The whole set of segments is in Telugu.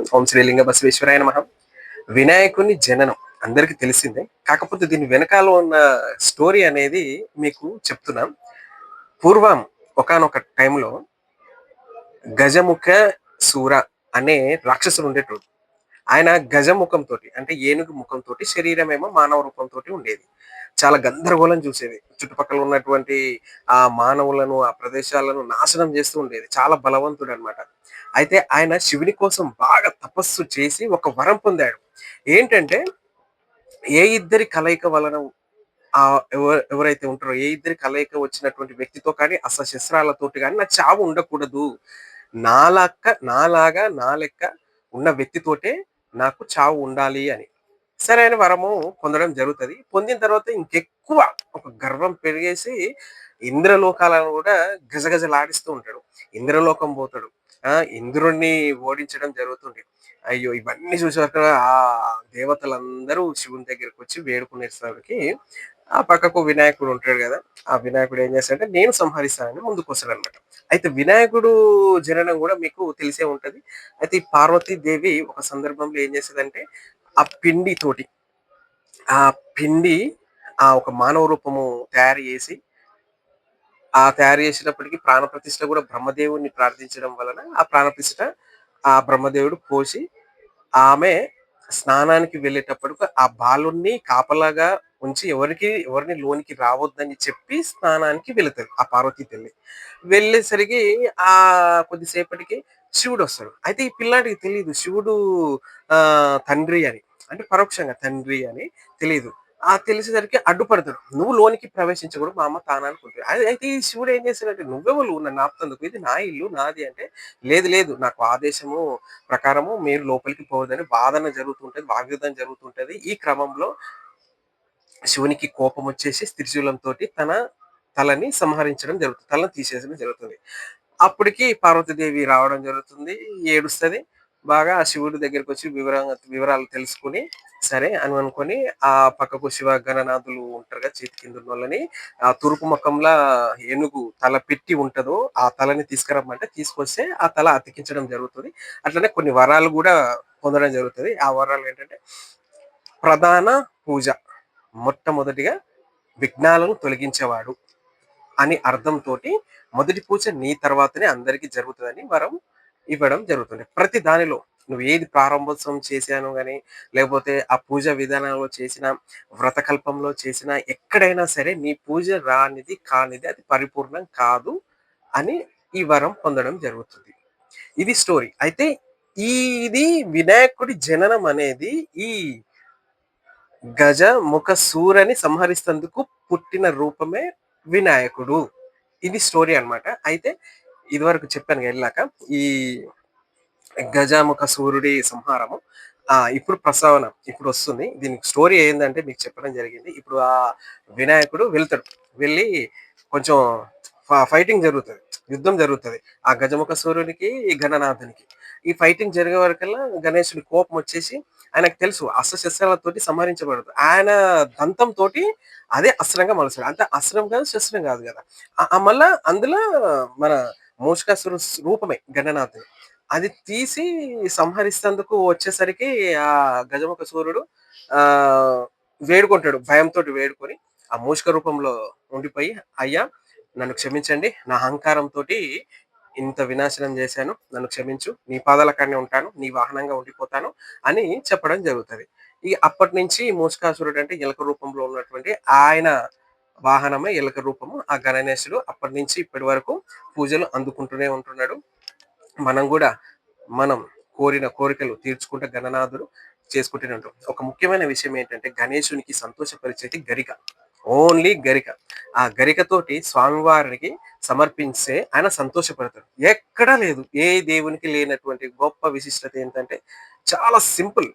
ఓం శ్రీలింగ బసవేశ్వరాయ నమః. వినాయకుని జననం అందరికీ తెలిసిందే. కాకపోతే దీని వెనకాల ఉన్న స్టోరీ అనేది మీకు చెప్తున్నా. పూర్వం ఒకానొక టైంలో గజముఖ సూర అనే రాక్షసుడు ఉండేటోడు. ఆయన గజముఖంతోటి అంటే ఏనుగు ముఖంతోటి శరీరమేమో మానవ రూపంతోటి ఉండేది. చాలా గందరగోళం చూసేది. చుట్టుపక్కల ఉన్నటువంటి ఆ మానవులను, ఆ ప్రదేశాలను నాశనం చేస్తూ ఉండేది. చాలా బలవంతుడనమాట. అయితే ఆయన శివుని కోసం బాగా తపస్సు చేసి ఒక వరం పొందాడు. ఏంటంటే ఏ ఇద్దరి కలయిక వలన ఎవరైతే ఉంటారో ఏ ఇద్దరి కలయిక వచ్చినటువంటి వ్యక్తితో కానీ అస్త్రశస్త్రాలతోటి గాని నాకు చావు ఉండకూడదు. నాలాగా నా లెక్క ఉన్న వ్యక్తితోటే నాకు చావు ఉండాలి అని. సరే అని వరము పొందడం జరుగుతది. పొందిన తర్వాత ఇంకెక్కువ ఒక గర్వం పెరిగేసి ఇంద్రలోకాలను గూడా గజగజలాడిస్తూ ఉంటాడు. ఇంద్రలోకం పోతాడు. ఇంద్రుడిని ఓడించడం జరుగుతుంది. అయ్యో! ఇవన్నీ చూసాక ఆ దేవతలందరూ శివుని దగ్గరకొచ్చి వేడుకునేసరికి ఆ పక్కకు వినాయకుడు ఉంటాడు గదా! ఆ వినాయకుడు ఏం చేస్తాడంటే నేను సంహరిస్తానని ముందుకొస్తాడనమాట. అయితే వినాయకుడు జననం గూడా మీకు తెలిసే ఉంటది. అయితే ఈ పార్వతీదేవి ఒక సందర్భంలో ఏం చేసేదంటే ఆ పిండి తోటి ఆ పిండి ఒక మానవ రూపము తయారు చేసి, తయారు చేసేటప్పటికి ప్రాణప్రతిష్ఠ గూడా బ్రహ్మదేవుడిని ప్రార్థించడం వలన ఆ ప్రాణప్రతిష్ఠ ఆ బ్రహ్మదేవుడు పోసి, ఆమె స్నానానికి వెళ్ళేటప్పటికి ఆ బాలుడిని కాపలాగా ఉంచి ఎవరిని లోనికి రావద్దని చెప్పి స్నానానికి వెళుతది ఆ పార్వతీ తల్లి. వెళ్ళేసరికి కొద్దిసేపటికి శివుడొస్తాడు. అయితే ఈ పిల్లాడికి తెలీదు శివుడు తండ్రి అని. అంటే పరోక్షంగా తండ్రి అని తెలీదు. తెలిసేసరికి అడ్డుపడతాడు. "నువ్వు లోనికి ప్రవేశించకూడదు. మా అమ్మ తానానికి" అయితే ఈ శివుడు ఏం చేస్తాడంటే, "నువ్వెవరు నన్ను ఆపుతందుకు? ఇది నా ఇల్లు, నాది" అంటే, "లేదు లేదు నాకు ఆదేశము ప్రకారము మీరు లోపలికి పోవద్దని" వాదన జరుగుతుంటది. వాగ్యుద్ధం జరుగుతుంటది. ఈ క్రమంలో శివునికి కోపమొచ్చేసి త్రిశూలంతోటి తన తలని సంహరించడం జరుగుతుంది. తలని తీసేయడం జరుగుతుంది. అప్పటికి పార్వతీదేవి రావడం జరుగుతుంది. ఏడుస్తది. బాగా ఆ శివుడి దగ్గరికొచ్చి వివరాలు తెలుసుకొని, సరే అని అనుకోని ఆ పక్కకు శివ గణనాథులు ఉంటారు కదా! చేతి కిందున్నోళ్ళని తూర్పు ముఖంలా ఏనుగు తల పెట్టి ఉంటదో, ఆ తలని తీసుకురమ్మంటే తీసుకొస్తే ఆ తల అతికించడం జరుగుతది. అట్లనే కొన్ని వరాలు గూడా పొందడం జరుగుతది. ఆ వరాలేంటంటే ప్రధాన పూజ. మొట్టమొదటిగా విఘ్నాలను తొలగించేవాడు అని అర్థంతోటి మొదటి పూజ నీ తర్వాతనే అందరికి జరుగుతదని వరం ఇవ్వడం జరుగుతుంది. ప్రతి దానిలో నువ్వు ఏది ప్రారంభోత్సవం చేశాను గాని, లేకపోతే ఆ పూజ విధానంలో చేసిన, వ్రతకల్పంలో చేసిన ఎక్కడైనా సరే నీ పూజ రానిది, కానిది అది పరిపూర్ణం కాదు అని ఈ వరం పొందడం జరుగుతుంది. ఇది స్టోరీ. అయితే ఇది వినాయకుడి జననం అనేది ఈ గజ ముఖ సూరని సంహరిస్తందుకు పుట్టిన రూపమే వినాయకుడు. ఇది స్టోరీ అన్నమాట. అయితే ఇదివరకు చెప్పాను ఎళ్ళాక ఈ గజాముఖ సూర్యుడి సంహారము. ఇప్పుడు ప్రస్తావన ఇప్పుడొస్తుంది. దీనికి స్టోరీ ఏందంటే మీకు చెప్పడం జరిగింది. ఇప్పుడు వినాయకుడు వెళ్తాడు. వెళ్ళి కొంచెం ఫైటింగ్ జరుగుతది. యుద్ధం జరుగుతది. ఆ గజముఖ సూర్యునికి, ఈ గణనాథునికి. ఈ ఫైటింగ్ జరిగే వరకల్లా గణేశుడికి కోపమొచ్చేసి ఆయనకు తెలుసు అస్త్రశస్త్రాలతోటి సంహరించబడదు. ఆయన దంతంతోటి అదే అస్త్రంగా మలుస్తాడు. అంటే అస్త్రం కాదు, శస్త్రం కాదు గదా! మళ్ళా అందులో మన మూషికాసురు రూపమే గణనాథుడు. అది తీసి సంహరిస్తందుకు వచ్చేసరికి ఆ గజముఖ సూర్యుడు ఆహ్, వేడుకుంటాడు. భయంతోటి వేడుకొని, ఆ మూషిక రూపంలో ఉండిపోయి, "అయ్యా! నన్ను క్షమించండి. నా అహంకారంతోటి ఇంత వినాశనం చేశాను. నన్ను క్షమించు. నీ పాదాల కాడనే ఉంటాను. నీ వాహనంగా ఉండిపోతాను" అని చెప్పడం జరుగుతది. అప్పటినుంచి మూషికాసురుడు అంటే ఎలక రూపంలో ఉన్నటువంటి ఆయన వాహనమే ఎలక రూపము. ఆ గణనేశుడు అప్పటినుంచి ఇప్పటి వరకు పూజలు అందుకుంటూనే ఉంటున్నాడు. మనం గూడా మనం కోరిన కోరికలు తీర్చుకుంటే గణనాథుడు చేసుకుంటూనే ఉంటాం. ఒక ముఖ్యమైన విషయం ఏంటంటే గణేశునికి సంతోషపరిచేది గరిక. ఓన్లీ గరిక. ఆ గరికతోటి స్వామివారికి సమర్పిస్తే ఆయన సంతోషపడతాడు. ఎక్కడా లేదు. ఏ దేవునికి లేనటువంటి గొప్ప విశిష్టత ఏంటంటే చాలా సింపుల్.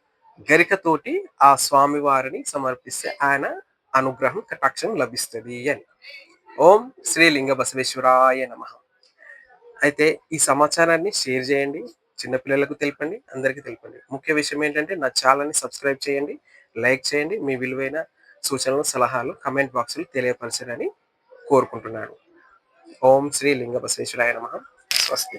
గరికతోటి ఆ స్వామివారిని సమర్పిస్తే ఆయన అనుగ్రహం, కటాక్షం లభిస్తది అని. ఓం శ్రీ లింగ బసవేశ్వరాయ నమః. అయితే ఈ సమాచారాన్ని షేర్ చేయండి. చిన్న పిల్లలకు తెలపండి. అందరికి తెలపండి. ముఖ్య విషయం ఏంటంటే నా ఛానెల్‌ని సబ్స్క్రైబ్ చేయండి. లైక్ చేయండి. మీ విలువైన సూచనలు, సలహాలు కామెంట్ బాక్స్‌లో తెలియపరచరని కోరుకుంటున్నాను. ఓం శ్రీ లింగ బసవేశ్వరాయ నమః. స్వస్తి.